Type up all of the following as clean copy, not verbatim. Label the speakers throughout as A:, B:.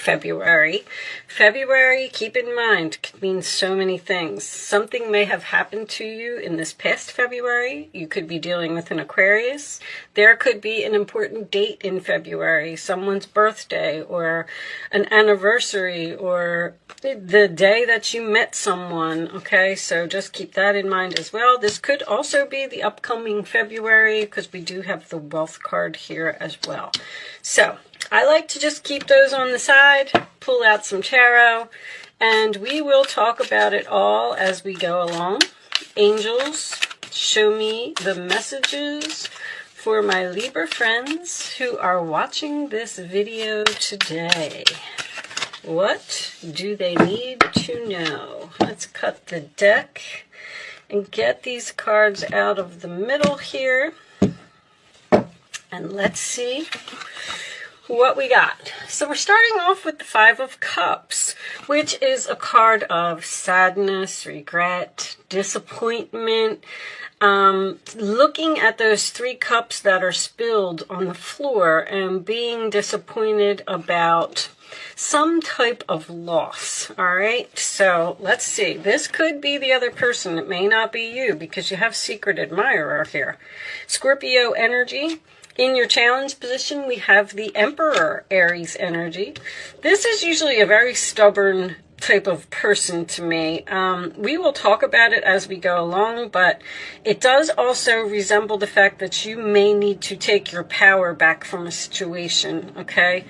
A: February. February, keep in mind, could mean so many things. Something may have happened to you in this past February. You could be dealing with an Aquarius. There could be an important date in February, someone's birthday or an anniversary or the day that you met someone. Okay, so just keep that in mind as well. This could also be the upcoming February because we do have the wealth card here as well. So I like to just keep those on the side, pull out some tarot, and we will talk about it all as we go along. Angels, show me the messages for my Libra friends who are watching this video today. What do they need to know? Let's cut the deck and get these cards out of the middle here. And let's see what we got. So we're starting off with the Five of Cups, which is a card of sadness, regret, disappointment. Looking at those 3 cups that are spilled on the floor and being disappointed about some type of loss. All right, so let's see. This could be the other person. It may not be you because you have secret admirer here. Scorpio energy. In your challenge position, we have the Emperor Aries energy. This is usually a very stubborn type of person to me. We will talk about it as we go along, but it does also resemble the fact that you may need to take your power back from a situation, okay?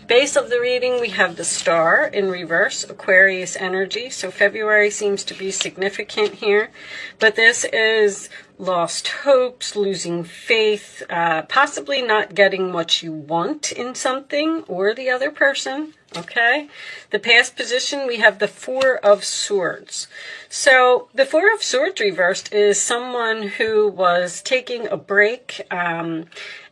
A: Base of the reading, we have the Star in reverse, Aquarius energy. So February seems to be significant here. But this is lost hopes, losing faith, possibly not getting what you want in something or the other person. Okay, the past position, we have the Four of Swords. So the Four of Swords reversed is someone who was taking a break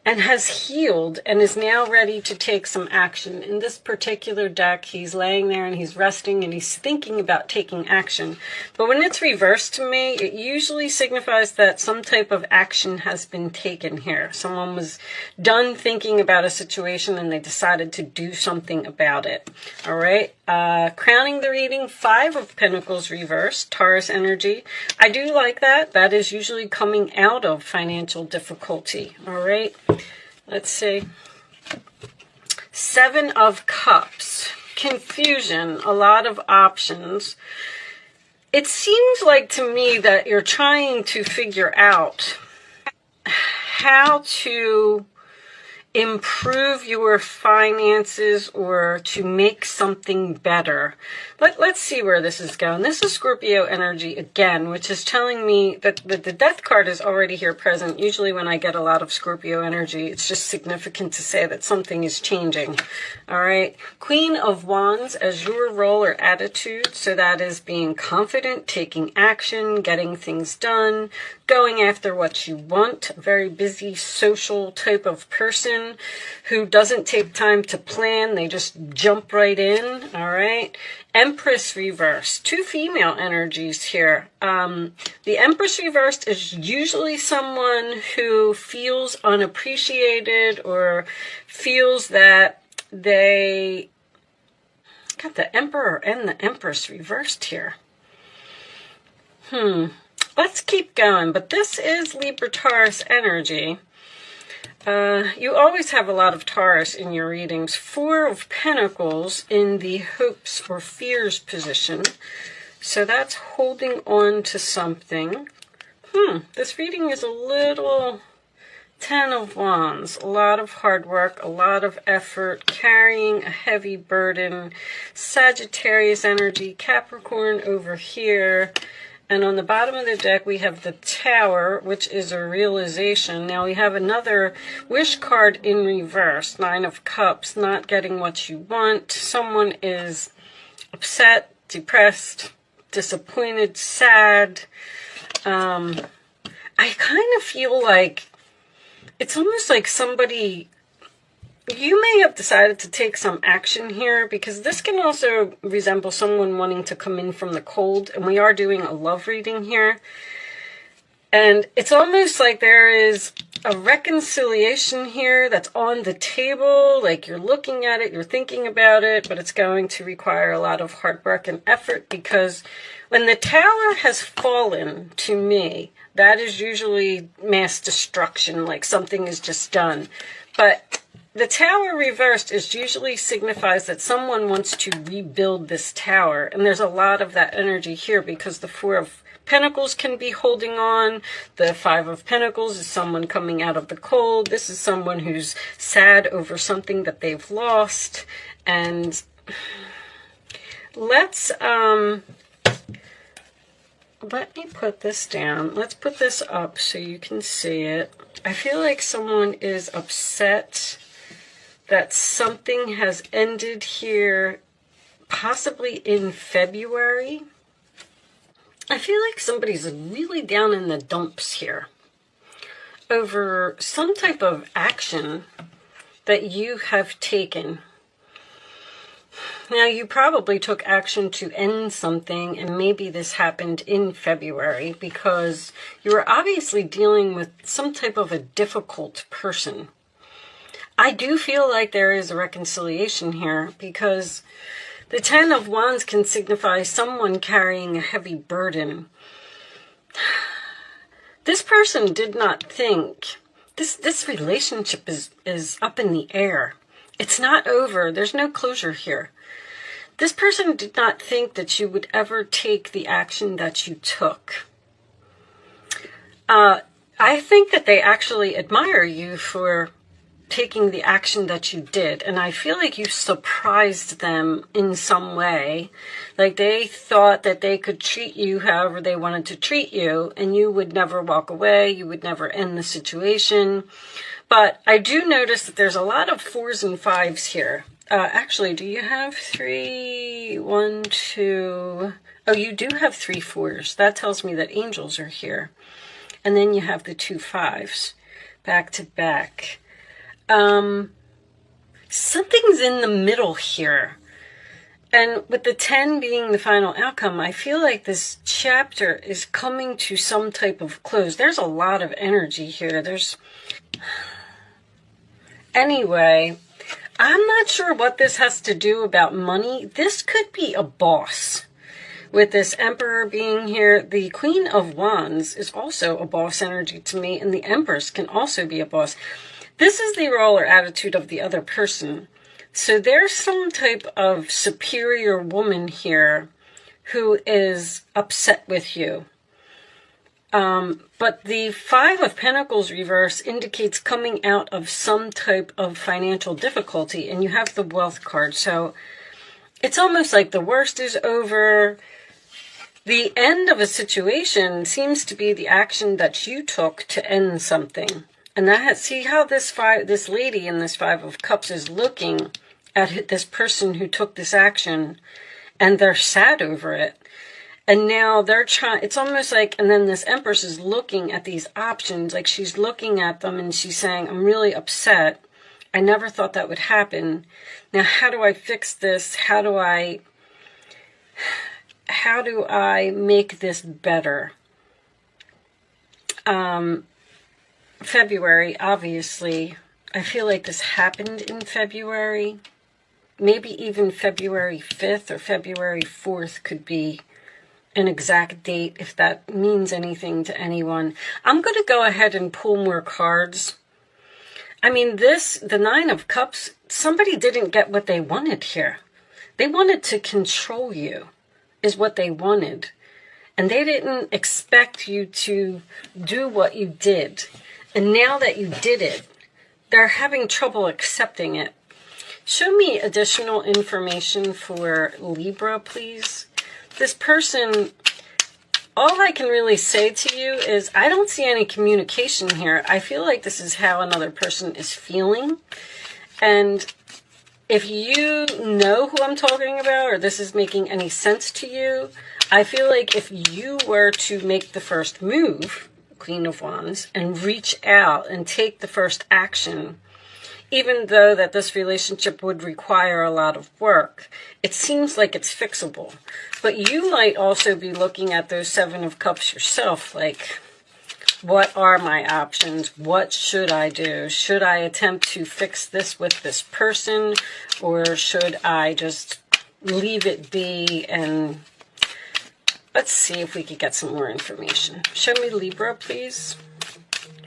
A: and has healed and is now ready to take some action. In this particular deck, he's laying there and he's resting and he's thinking about taking action. But when it's reversed to me, it usually signifies that some type of action has been taken here. Someone was done thinking about a situation and they decided to do something about it. All right. Crowning the reading, Five of Pentacles reversed, Taurus energy. I do like that. That is usually coming out of financial difficulty. All right. Let's see. Seven of Cups, confusion, a lot of options. It seems like to me that you're trying to figure out how to improve your finances or to make something better. Let's see where this is going. This is Scorpio energy again, which is telling me that the death card is already here present. Usually when I get a lot of Scorpio energy, it's just significant to say that something is changing. All right. Queen of Wands as your role or attitude. So that is being confident, taking action, getting things done, going after what you want. A very busy social type of person who doesn't take time to plan. They just jump right in. All right. Empress reversed. 2 female energies here. The Empress reversed is usually someone who feels unappreciated or feels that they got the Emperor and the Empress reversed here. Let's keep going. But this is Libra Taurus energy. You always have a lot of Taurus in your readings. Four of Pentacles in the hopes or fears position. So that's holding on to something. This reading is a little Ten of Wands. A lot of hard work, a lot of effort, carrying a heavy burden. Sagittarius energy, Capricorn over here. And on the bottom of the deck, we have the Tower, which is a realization. Now we have another wish card in reverse. Nine of Cups, not getting what you want. Someone is upset, depressed, disappointed, sad. I kind of feel like it's almost like somebody... You may have decided to take some action here because this can also resemble someone wanting to come in from the cold. And we are doing a love reading here. And it's almost like there is a reconciliation here that's on the table. Like you're looking at it, you're thinking about it, but it's going to require a lot of hard work and effort, because when the Tower has fallen, to me, that is usually mass destruction, like something is just done. But the Tower reversed is usually signifies that someone wants to rebuild this tower. And there's a lot of that energy here, because the Four of Pentacles can be holding on. The Five of Pentacles is someone coming out of the cold. This is someone who's sad over something that they've lost. And let me put this down. Let's put this up so you can see it. I feel like someone is upset that something has ended here, possibly in February. I feel like somebody's really down in the dumps here over some type of action that you have taken. Now, you probably took action to end something, and maybe this happened in February because you were obviously dealing with some type of a difficult person. I do feel like there is a reconciliation here, because the Ten of Wands can signify someone carrying a heavy burden. This person did not think, this relationship is up in the air. It's not over. There's no closure here. This person did not think that you would ever take the action that you took. I think that they actually admire you for taking the action that you did, and I feel like you surprised them in some way. Like they thought that they could treat you however they wanted to treat you, and you would never walk away, you would never end the situation. But I do notice that there's a lot of 4s and 5s here. Actually, do you have 3, 1, 2? Oh, you do have 3 4s. That tells me that angels are here. And then you have the 2 5s back to back. Something's in the middle here. And with the 10 being the final outcome, I feel like this chapter is coming to some type of close. There's a lot of energy here. Anyway, I'm not sure what this has to do about money. This could be a boss. With this Emperor being here, the Queen of Wands is also a boss energy to me, and the Empress can also be a boss. This is the role or attitude of the other person. So there's some type of superior woman here who is upset with you. But the 5 of Pentacles reverse indicates coming out of some type of financial difficulty, and you have the Wealth card. So it's almost like the worst is over. The end of a situation seems to be the action that you took to end something. And see how this lady in this 5 of Cups is looking at this person who took this action, and they're sad over it. And now they're trying, it's almost like, and then this Empress is looking at these options, like she's looking at them and she's saying, I'm really upset. I never thought that would happen. Now, how do I fix this? How do I make this better? February, obviously. I feel like this happened in February. Maybe even February 5th or February 4th could be an exact date, if that means anything to anyone. I'm going to go ahead and pull more cards. I mean, the 9 of Cups, somebody didn't get what they wanted here. They wanted to control you, is what they wanted. And they didn't expect you to do what you did. And now that you did it, they're having trouble accepting it. Show me additional information for Libra, please. This person, all I can really say to you is I don't see any communication here. I feel like this is how another person is feeling. And if you know who I'm talking about, or this is making any sense to you, I feel like if you were to make the first move, Queen of Wands, and reach out and take the first action, even though that this relationship would require a lot of work, it seems like it's fixable. But you might also be looking at those 7 of Cups yourself, like, What are my options? What should I do? Should I attempt to fix this with this person, or should I just leave it be? And let's see if we could get some more information. Show me Libra, please.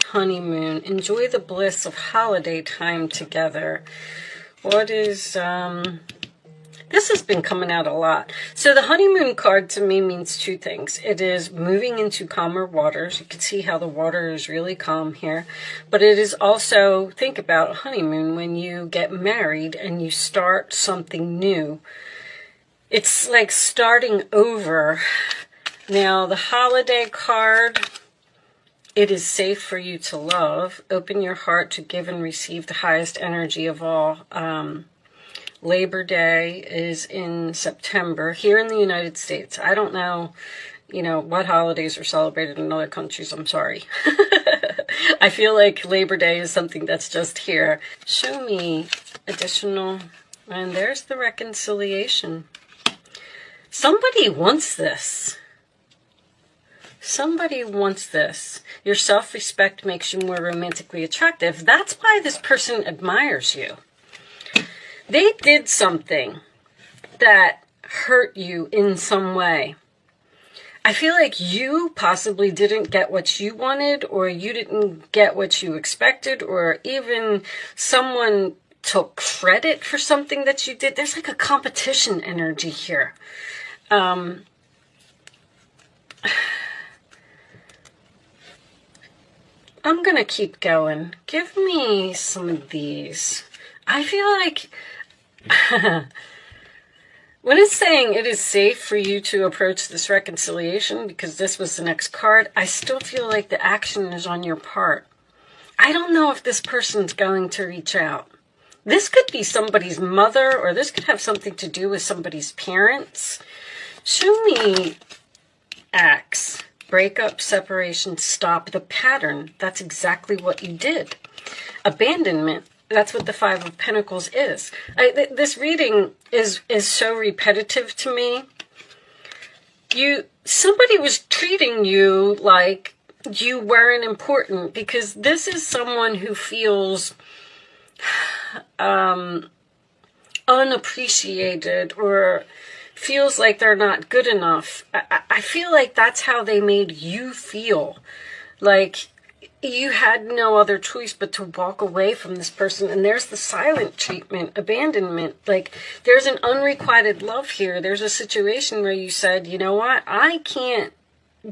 A: Honeymoon. Enjoy the bliss of holiday time together. What is, this has been coming out a lot. So the honeymoon card to me means two things. It is moving into calmer waters. You can see how the water is really calm here. But it is also, think about honeymoon, when you get married and you start something new. It's like starting over. Now, the holiday card, it is safe for you to love. Open your heart to give and receive the highest energy of all. Labor Day is in September here in the United States. I don't know, what holidays are celebrated in other countries. I'm sorry. I feel like Labor Day is something that's just here. Show me additional, and there's the reconciliation. Somebody wants this. Somebody wants this. Your self-respect makes you more romantically attractive. That's why this person admires you. They did something that hurt you in some way. I feel like you possibly didn't get what you wanted, or you didn't get what you expected, or even someone took credit for something that you did. There's like a competition energy here. I'm going to keep going. Give me some of these. I feel like when it's saying it is safe for you to approach this reconciliation, because this was the next card, I still feel like the action is on your part. I don't know if this person's going to reach out. This could be somebody's mother, or this could have something to do with somebody's parents. Show me Axe. Breakup, separation, stop the pattern. That's exactly what you did. Abandonment. That's what the Five of Pentacles is. This reading is so repetitive to me. Somebody was treating you like you weren't important, because this is someone who feels unappreciated, or feels like they're not good enough. I feel like that's how they made you feel. Like you had no other choice but to walk away from this person. And there's the silent treatment, abandonment. Like there's an unrequited love here. There's a situation where you said, you know what? I can't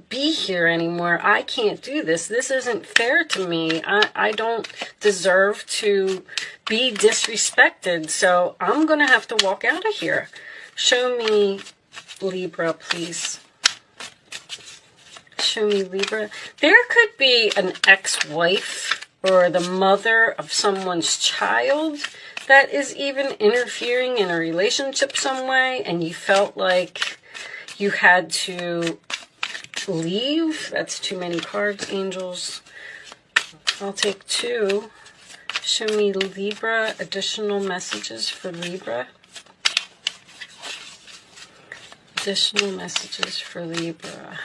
A: be here anymore. I can't do this. This isn't fair to me. I don't deserve to be disrespected. So I'm going to have to walk out of here. Show me Libra, please. Show me Libra. There could be an ex-wife or the mother of someone's child that is even interfering in a relationship some way, and you felt like you had to leave. That's too many cards, angels. I'll take two. Show me Libra, additional messages for Libra. Additional messages for Libra.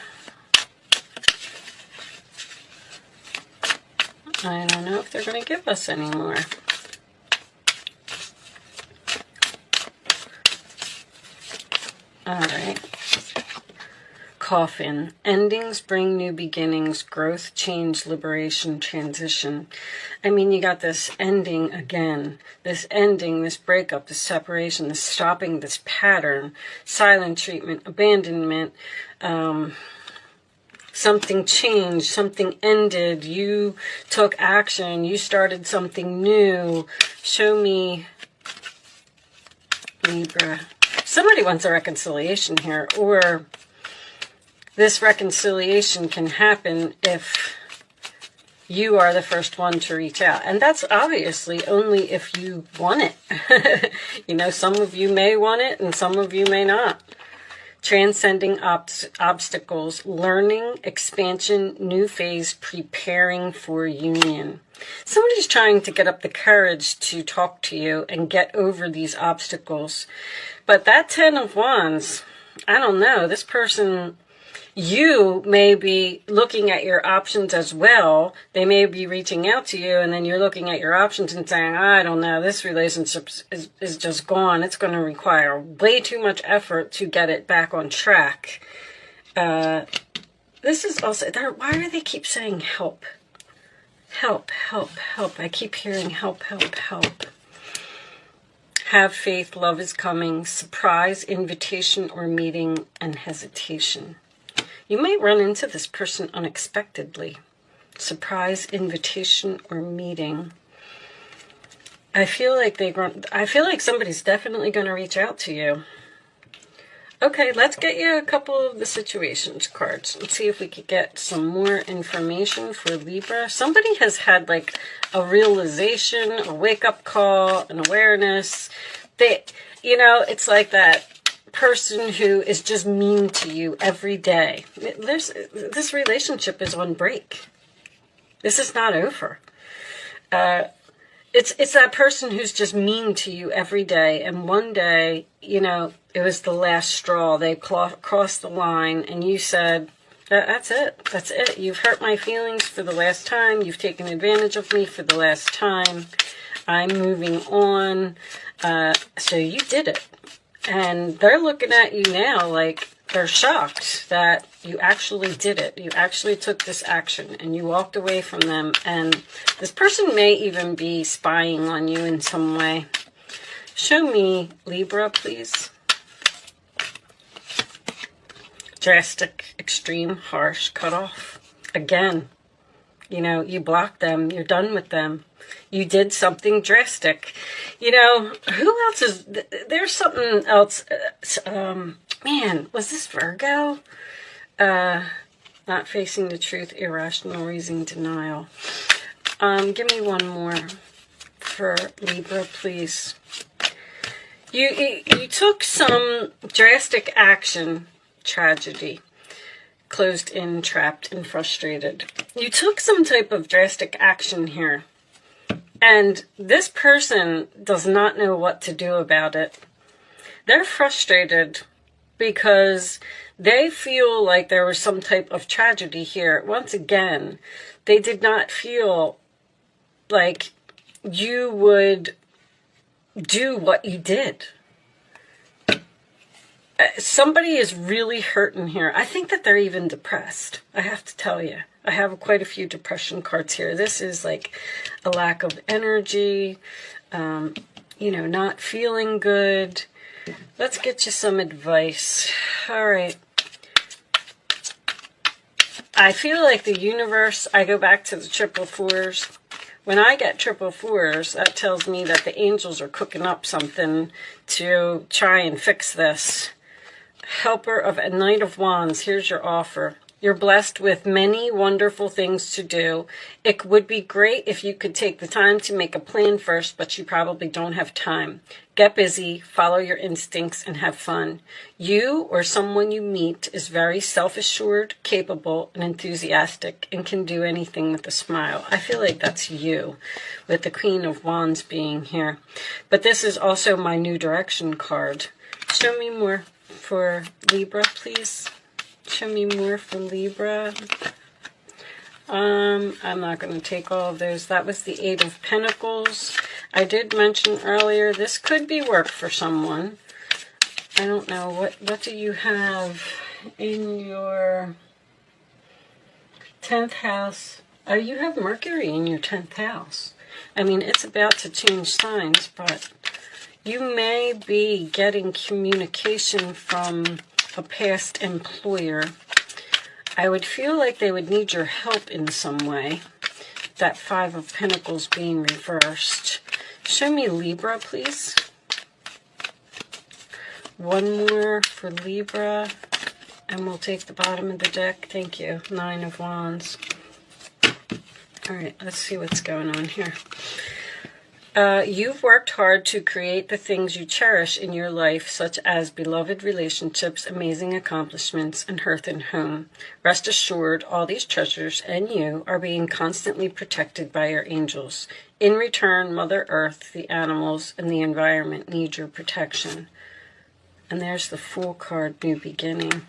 A: I don't know if they're going to give us any more. All right. Coffin. Endings bring new beginnings, growth, change, liberation, transition. I mean, you got this ending again. This ending, this breakup, this separation, this stopping, this pattern, silent treatment, abandonment, something changed, something ended, you took action, you started something new. Show me Libra. Somebody wants a reconciliation here, or this reconciliation can happen if you are the first one to reach out. And that's obviously only if you want it. You know, some of you may want it and some of you may not. Transcending obstacles, learning, expansion, new phase, preparing for union. Somebody's trying to get up the courage to talk to you and get over these obstacles. But that 10 of Wands, I don't know, this person, you may be looking at your options as well. They may be reaching out to you, and then you're looking at your options and saying, I don't know, this relationship is just gone. It's going to require way too much effort to get it back on track. This is also, why do they keep saying help? Help, help, help. I keep hearing help, help, help. Have faith, love is coming, surprise, invitation or meeting, and hesitation. You might run into this person unexpectedly. Surprise, invitation, or meeting. I feel like somebody's definitely going to reach out to you. Okay, let's get you a couple of the situations cards and see if we could get some more information for Libra. Somebody has had like a realization, a wake-up call, an awareness. It's like that person who is just mean to you every day. This relationship is on break. This is not over. It's that person who's just mean to you every day, and one day, it was the last straw. They crossed the line, and you said, that's it. That's it. You've hurt my feelings for the last time. You've taken advantage of me for the last time. I'm moving on. So you did it. And they're looking at you now like they're shocked that you actually did it. You actually took this action and you walked away from them. And this person may even be spying on you in some way. Show me Libra, please. Drastic, extreme, harsh, cut off. Again, you blocked them. You're done with them. You did something drastic. Who else is... There's something else. Man, was this Virgo? Not facing the truth, irrational reason, denial. Give me one more for Libra, please. You took some drastic action, tragedy, closed in, trapped, and frustrated. You took some type of drastic action here. And this person does not know what to do about it. They're frustrated because they feel like there was some type of tragedy here. Once again, they did not feel like you would do what you did. Somebody is really hurting here. I think that they're even depressed. I have to tell you. I have quite a few depression cards here. This is like a lack of energy, not feeling good. Let's get you some advice. All right. I feel like the universe, I go back to the triple fours. When I get triple fours, that tells me that the angels are cooking up something to try and fix this. Helper of a Knight of Wands, here's your offer. You're blessed with many wonderful things to do. It would be great if you could take the time to make a plan first, but you probably don't have time. Get busy, follow your instincts, and have fun. You or someone you meet is very self-assured, capable, and enthusiastic, and can do anything with a smile. I feel like that's you, with the Queen of Wands being here. But this is also my New Direction card. Show me more for Libra, please. Show me more for Libra. I'm not going to take all of those. That was the Eight of Pentacles. I did mention earlier, this could be work for someone. I don't know. What do you have in your 10th house? Oh, you have Mercury in your 10th house. I mean, it's about to change signs, but you may be getting communication from a past employer. I would feel like they would need your help in some way. That Five of Pentacles being reversed. Show me Libra, please. One more for Libra, and we'll take the bottom of the deck. Thank you. Nine of Wands. All right, let's see what's going on here. You've worked hard to create the things you cherish in your life, such as beloved relationships, amazing accomplishments, and hearth and home. Rest assured, all these treasures and you are being constantly protected by your angels. In return, Mother Earth, the animals, and the environment need your protection. And there's the Fool card, New Beginning.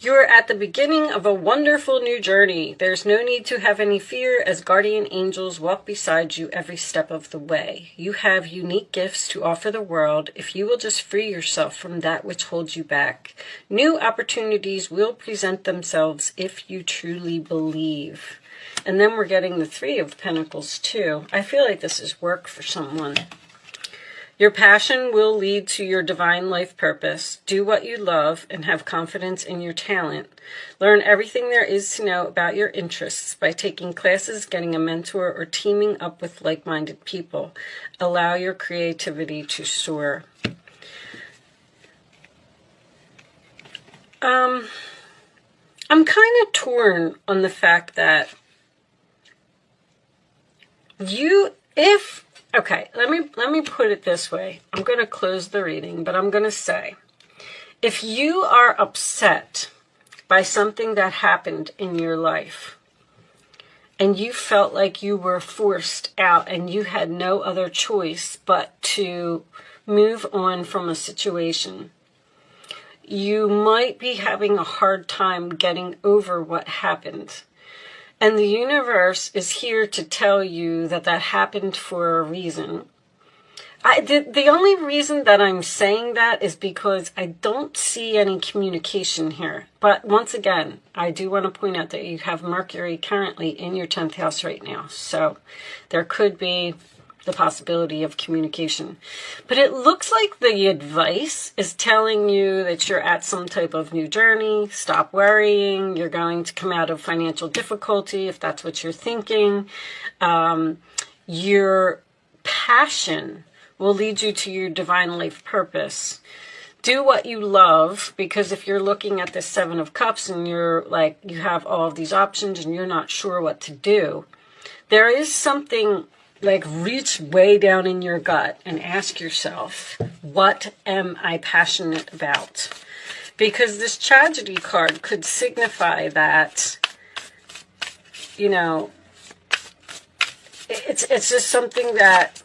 A: You're at the beginning of a wonderful new journey. There's no need to have any fear as guardian angels walk beside you every step of the way. You have unique gifts to offer the world if you will just free yourself from that which holds you back. New opportunities will present themselves if you truly believe. And then we're getting the Three of Pentacles too. I feel like this is work for someone. Your passion will lead to your divine life purpose. Do what you love and have confidence in your talent. Learn everything there is to know about your interests by taking classes, getting a mentor, or teaming up with like-minded people. Allow your creativity to soar. I'm kind of torn on the fact that okay, let me put it this way. I'm going to close the reading, but I'm going to say, if you are upset by something that happened in your life, and you felt like you were forced out and you had no other choice but to move on from a situation, you might be having a hard time getting over what happened. And the universe is here to tell you that that happened for a reason. The only reason that I'm saying that is because I don't see any communication here. But once again, I do want to point out that you have Mercury currently in your 10th house right now. So there could be the possibility of communication. But it looks like the advice is telling you that you're at some type of new journey. Stop worrying. You're going to come out of financial difficulty if that's what you're thinking. Your passion will lead you to your divine life purpose. Do what you love, because if you're looking at the Seven of Cups and you're like, you have all of these options and you're not sure what to do, there is something like, reach way down in your gut and ask yourself, what am I passionate about? Because this tragedy card could signify that, you know, it's just something that,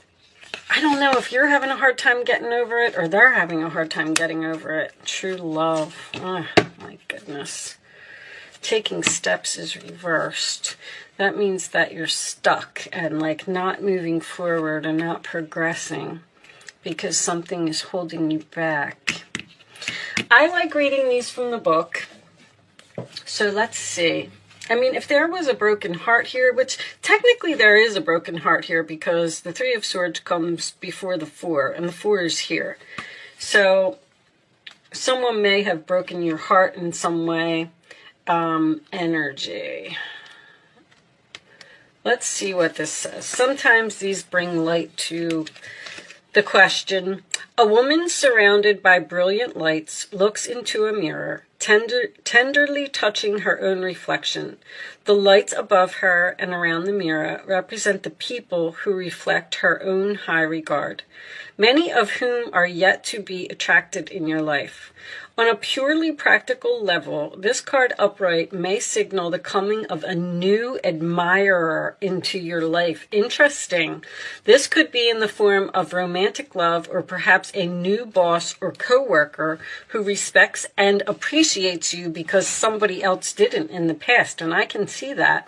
A: I don't know if you're having a hard time getting over it or they're having a hard time getting over it. True love. Oh, my goodness. Taking steps is reversed. That means that you're stuck and like not moving forward and not progressing because something is holding you back. I like reading these from the book. So let's see. I mean, if there was a broken heart here, which technically there is a broken heart here because the Three of Swords comes before the Four and the Four is here. So someone may have broken your heart in some way. Energy. Let's see what this says. Sometimes these bring light to the question. A woman surrounded by brilliant lights looks into a mirror, tenderly touching her own reflection. The lights above her and around the mirror represent the people who reflect her own high regard, many of whom are yet to be attracted in your life. On a purely practical level, this card upright may signal the coming of a new admirer into your life. Interesting. This could be in the form of romantic love or perhaps a new boss or coworker who respects and appreciates you because somebody else didn't in the past, and I can see that.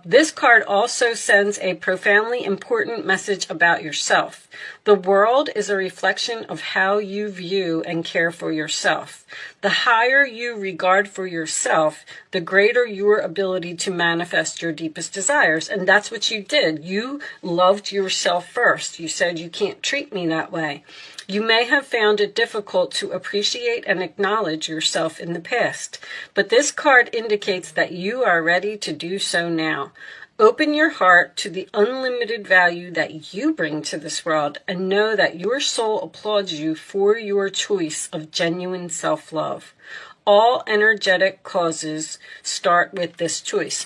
A: This card also sends a profoundly important message about yourself. The world is a reflection of how you view and care for yourself. The higher you regard for yourself, the greater your ability to manifest your deepest desires. And that's what you did. You loved yourself first. You said, you can't treat me that way. You may have found it difficult to appreciate and acknowledge yourself in the past, but this card indicates that you are ready to do so now. Open your heart to the unlimited value that you bring to this world and know that your soul applauds you for your choice of genuine self-love. All energetic causes start with this choice.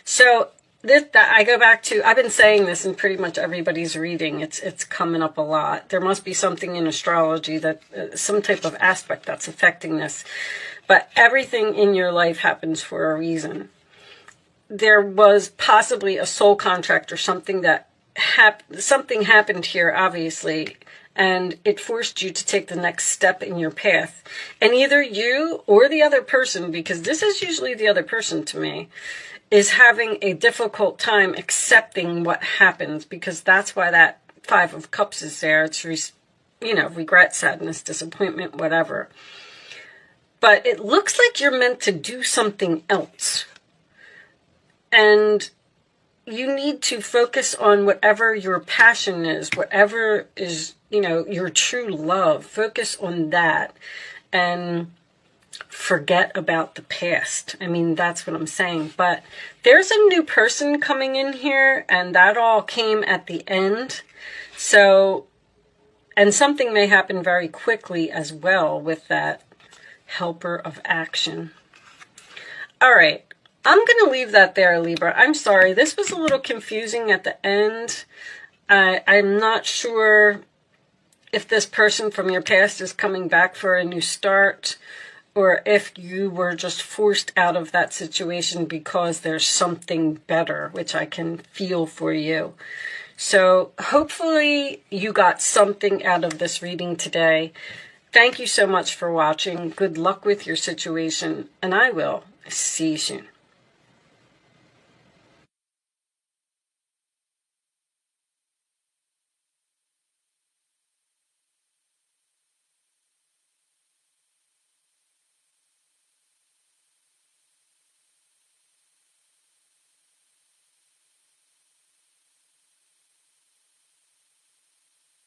A: So I go back to, I've been saying this in pretty much everybody's reading. It's coming up a lot. There must be something in astrology that, some type of aspect that's affecting this. But everything in your life happens for a reason. There was possibly a soul contract or something that something happened here, obviously, and it forced you to take the next step in your path. And either you or the other person, because this is usually the other person to me, is having a difficult time accepting what happens, because that's why that Five of Cups is there. It's, regret, sadness, disappointment, whatever. But it looks like you're meant to do something else. And you need to focus on whatever your passion is, whatever is, your true love. Focus on that and forget about the past. I mean, that's what I'm saying. But there's a new person coming in here, and that all came at the end. So, and something may happen very quickly as well with that Helper of Action. All right. I'm going to leave that there, Libra. I'm sorry. This was a little confusing at the end. I'm not sure if this person from your past is coming back for a new start, or if you were just forced out of that situation because there's something better, which I can feel for you. So hopefully you got something out of this reading today. Thank you so much for watching. Good luck with your situation, and I will see you soon.